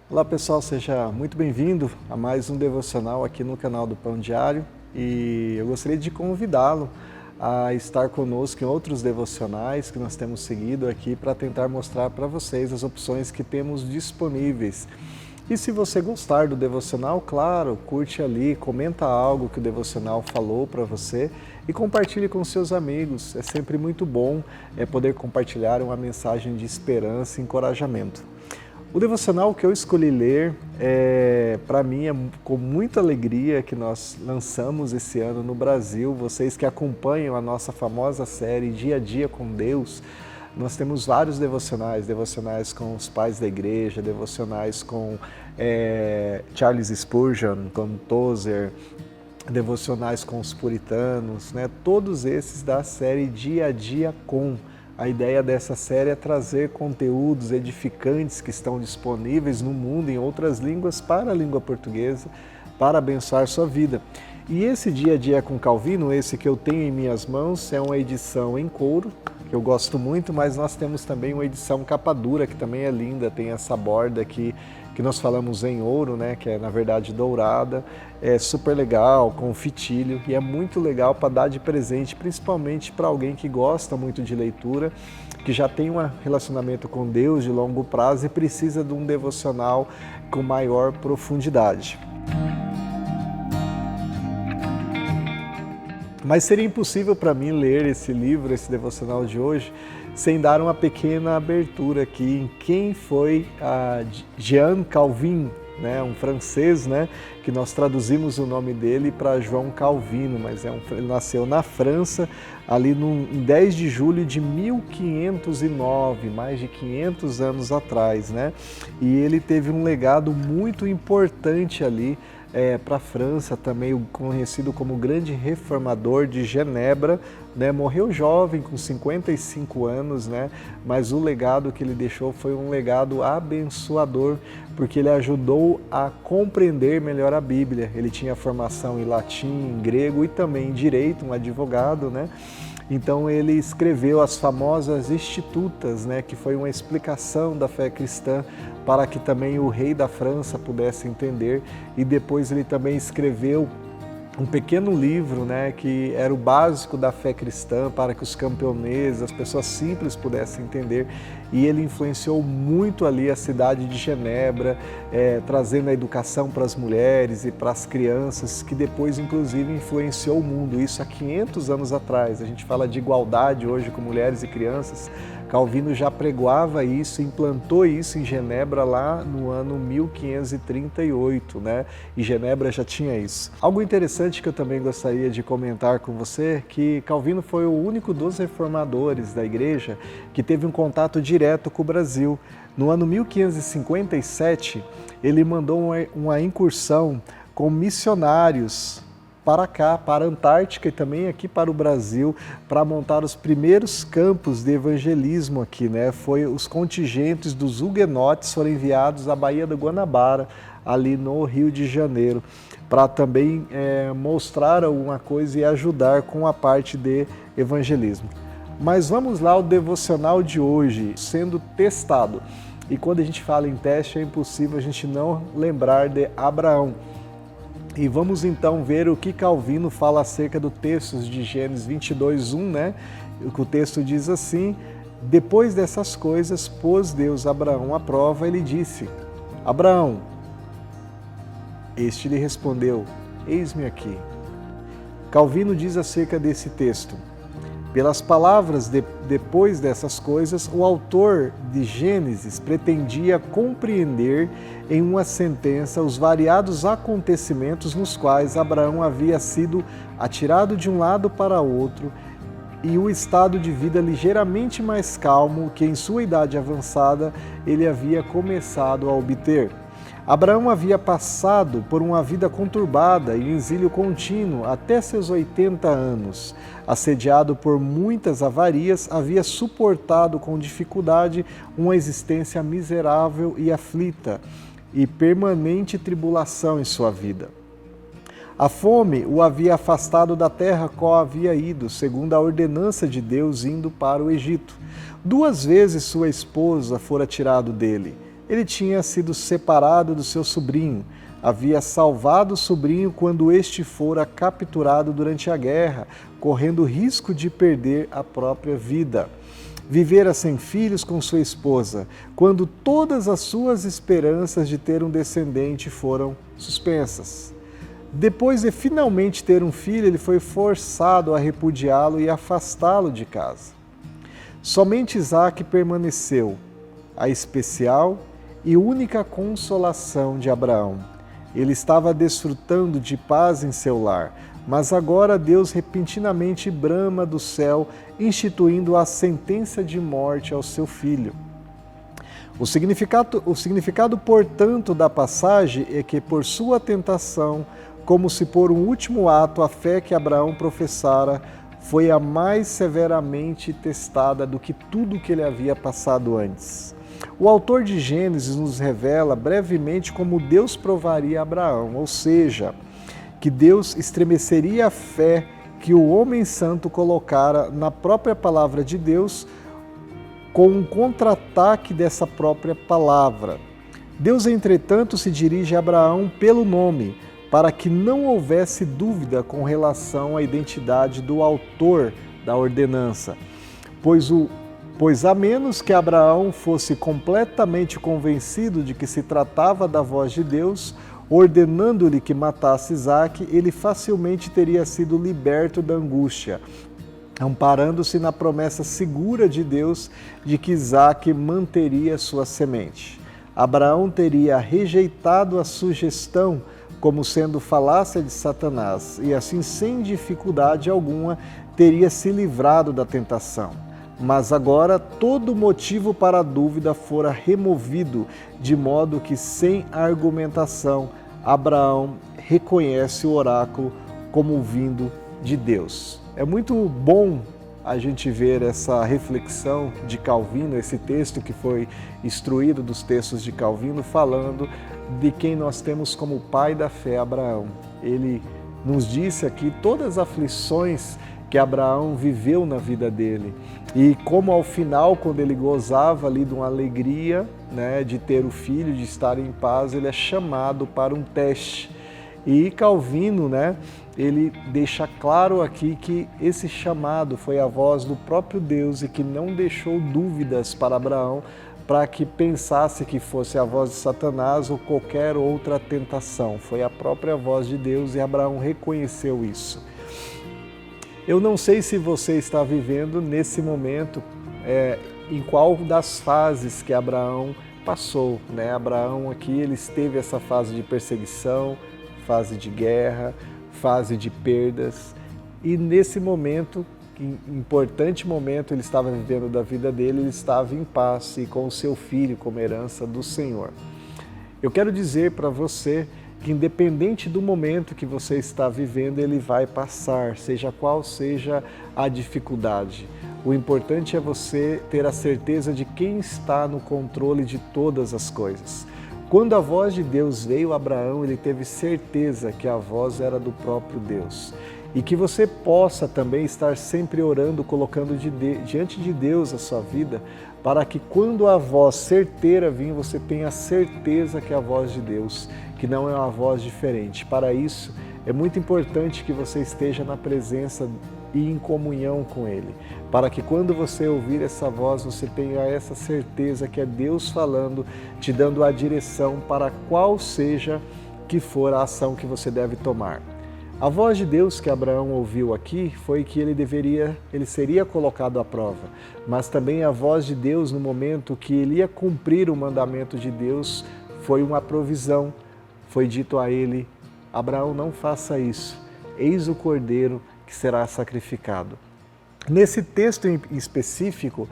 Olá pessoal, seja muito bem-vindo a mais um devocional aqui no canal do Pão Diário e eu gostaria de convidá-lo a estar conosco em outros devocionais que nós temos seguido aqui para tentar mostrar para vocês as opções que temos disponíveis. E se você gostar do devocional, claro, curte ali, comenta algo que o devocional falou para você e compartilhe com seus amigos. É sempre muito bom poder compartilhar uma mensagem de esperança e encorajamento. O devocional que eu escolhi ler, para mim, é com muita alegria que nós lançamos esse ano no Brasil. Vocês que acompanham a nossa famosa série Dia a Dia com Deus, nós temos vários devocionais com os pais da igreja, devocionais com Charles Spurgeon, com Tozer, devocionais com os puritanos, né? Todos esses da série Dia a Dia com. A ideia dessa série é trazer conteúdos edificantes que estão disponíveis no mundo em outras línguas para a língua portuguesa, para abençoar sua vida. E esse Dia a Dia com Calvino, esse que eu tenho em minhas mãos, é uma edição em couro, que eu gosto muito, mas nós temos também uma edição capa dura, que também é linda, tem essa borda aqui, que nós falamos em ouro, né, que é na verdade dourada, é super legal, com fitilho, e é muito legal para dar de presente, principalmente para alguém que gosta muito de leitura, que já tem um relacionamento com Deus de longo prazo e precisa de um devocional com maior profundidade. Mas seria impossível para mim ler esse livro, esse devocional de hoje, sem dar uma pequena abertura aqui em quem foi Jean Calvin, né, um francês, né, que nós traduzimos o nome dele para João Calvino, mas ele nasceu na França, ali em 10 de julho de 1509, mais de 500 anos atrás, né? E ele teve um legado muito importante ali para a França, também conhecido como grande reformador de Genebra, né? Morreu jovem, com 55 anos, né? Mas o legado que ele deixou foi um legado abençoador, porque ele ajudou a compreender melhor a Bíblia. Ele tinha formação em latim, em grego e também em direito, um advogado, né? Então ele escreveu as famosas Institutas, né, que foi uma explicação da fé cristã para que também o rei da França pudesse entender, e depois ele também escreveu um pequeno livro, né, que era o básico da fé cristã para que os camponeses, as pessoas simples pudessem entender, e ele influenciou muito ali a cidade de Genebra, trazendo a educação para as mulheres e para as crianças, que depois inclusive influenciou o mundo, isso há 500 anos atrás. A gente fala de igualdade hoje com mulheres e crianças. Calvino já pregoava isso, implantou isso em Genebra lá no ano 1538, né? E Genebra já tinha isso. Algo interessante que eu também gostaria de comentar com você, que Calvino foi o único dos reformadores da igreja que teve um contato direto com o Brasil. No ano 1557, ele mandou uma incursão com missionários para cá, para a Antártica e também aqui para o Brasil, para montar os primeiros campos de evangelismo aqui, né? Foi os contingentes dos huguenotes foram enviados à Baía do Guanabara, ali no Rio de Janeiro, para também mostrar alguma coisa e ajudar com a parte de evangelismo. Mas vamos lá ao devocional de hoje, sendo testado. E quando a gente fala em teste, é impossível a gente não lembrar de Abraão. E vamos então ver o que Calvino fala acerca do texto de Gênesis 22:1, né? O texto diz assim: depois dessas coisas, pôs Deus Abraão à prova e lhe disse: Abraão. Este lhe respondeu: eis-me aqui. Calvino diz acerca desse texto: pelas palavras depois dessas coisas, o autor de Gênesis pretendia compreender em uma sentença os variados acontecimentos nos quais Abraão havia sido atirado de um lado para outro e o estado de vida ligeiramente mais calmo que em sua idade avançada ele havia começado a obter. Abraão havia passado por uma vida conturbada e exílio contínuo até seus 80 anos. Assediado por muitas avarias, havia suportado com dificuldade uma existência miserável e aflita e permanente tribulação em sua vida. A fome o havia afastado da terra qual havia ido, segundo a ordenança de Deus, indo para o Egito. 2 vezes sua esposa fora tirado dele. Ele tinha sido separado do seu sobrinho, havia salvado o sobrinho quando este fora capturado durante a guerra, correndo risco de perder a própria vida. Vivera sem filhos com sua esposa, quando todas as suas esperanças de ter um descendente foram suspensas. Depois de finalmente ter um filho, ele foi forçado a repudiá-lo e afastá-lo de casa. Somente Isaque permaneceu, a especial e única consolação de Abraão. Ele estava desfrutando de paz em seu lar, mas agora Deus repentinamente brama do céu, instituindo a sentença de morte ao seu filho. O significado, portanto, da passagem é que, por sua tentação, como se por um último ato, a fé que Abraão professara foi a mais severamente testada do que tudo que ele havia passado antes. O autor de Gênesis nos revela brevemente como Deus provaria Abraão, ou seja, que Deus estremeceria a fé que o homem santo colocara na própria palavra de Deus com um contra-ataque dessa própria palavra. Deus, entretanto, se dirige a Abraão pelo nome, para que não houvesse dúvida com relação à identidade do autor da ordenança, pois a menos que Abraão fosse completamente convencido de que se tratava da voz de Deus, ordenando-lhe que matasse Isaque, ele facilmente teria sido liberto da angústia, amparando-se na promessa segura de Deus de que Isaque manteria sua semente. Abraão teria rejeitado a sugestão como sendo falácia de Satanás, e assim, sem dificuldade alguma, teria se livrado da tentação. Mas agora todo motivo para a dúvida fora removido, de modo que, sem argumentação, Abraão reconhece o oráculo como vindo de Deus. É muito bom a gente ver essa reflexão de Calvino, esse texto que foi extraído dos textos de Calvino, falando de quem nós temos como pai da fé, Abraão. Ele nos disse aqui todas as aflições que Abraão viveu na vida dele e como ao final, quando ele gozava ali de uma alegria, né, de ter o filho, de estar em paz, ele é chamado para um teste. E Calvino, né, ele deixa claro aqui que esse chamado foi a voz do próprio Deus e que não deixou dúvidas para Abraão para que pensasse que fosse a voz de Satanás ou qualquer outra tentação. Foi a própria voz de Deus e Abraão reconheceu isso. Eu não sei se você está vivendo nesse momento, em qual das fases que Abraão passou, né? Abraão aqui, ele esteve essa fase de perseguição, fase de guerra, fase de perdas, e nesse momento, importante momento ele estava vivendo da vida dele, ele estava em paz e com o seu filho como herança do Senhor. Eu quero dizer para você que independente do momento que você está vivendo, ele vai passar, seja qual seja a dificuldade. O importante é você ter a certeza de quem está no controle de todas as coisas. Quando a voz de Deus veio a Abraão, ele teve certeza que a voz era do próprio Deus. E que você possa também estar sempre orando, colocando diante de Deus a sua vida, para que quando a voz certeira vir, você tenha certeza que é a voz de Deus, que não é uma voz diferente. Para isso, é muito importante que você esteja na presença e em comunhão com Ele, para que quando você ouvir essa voz, você tenha essa certeza que é Deus falando, te dando a direção para qual seja que for a ação que você deve tomar. A voz de Deus que Abraão ouviu aqui foi que ele seria colocado à prova, mas também a voz de Deus no momento que ele ia cumprir o mandamento de Deus foi uma provisão. Foi dito a ele: Abraão, não faça isso, eis o cordeiro que será sacrificado. Nesse texto em específico,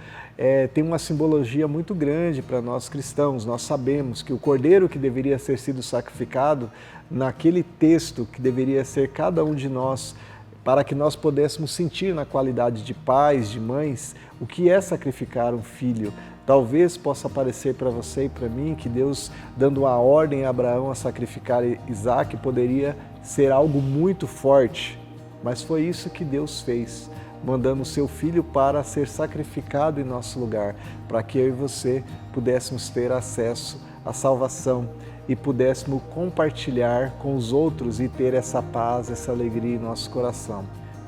tem uma simbologia muito grande para nós cristãos. Nós sabemos que o cordeiro que deveria ter sido sacrificado, naquele texto que deveria ser cada um de nós, para que nós pudéssemos sentir na qualidade de pais, de mães, o que é sacrificar um filho. Talvez possa parecer para você e para mim que Deus, dando uma ordem a Abraão a sacrificar Isaque, poderia ser algo muito forte, mas foi isso que Deus fez. mandando o seu Filho para ser sacrificado em nosso lugar, para que eu e você pudéssemos ter acesso à salvação e pudéssemos compartilhar com os outros e ter essa paz, essa alegria em nosso coração.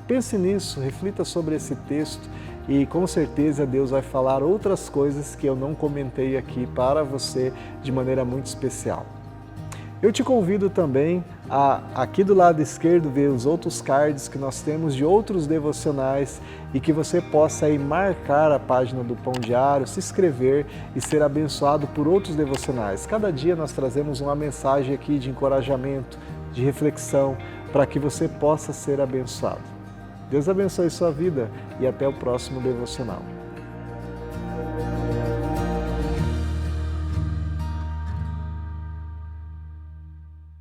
Pense nisso, reflita sobre esse texto e com certeza Deus vai falar outras coisas que eu não comentei aqui para você de maneira muito especial. Eu te convido também a, aqui do lado esquerdo, ver os outros cards que nós temos de outros devocionais e que você possa aí marcar a página do Pão Diário, se inscrever e ser abençoado por outros devocionais. Cada dia nós trazemos uma mensagem aqui de encorajamento, de reflexão, para que você possa ser abençoado. Deus abençoe sua vida e até o próximo devocional.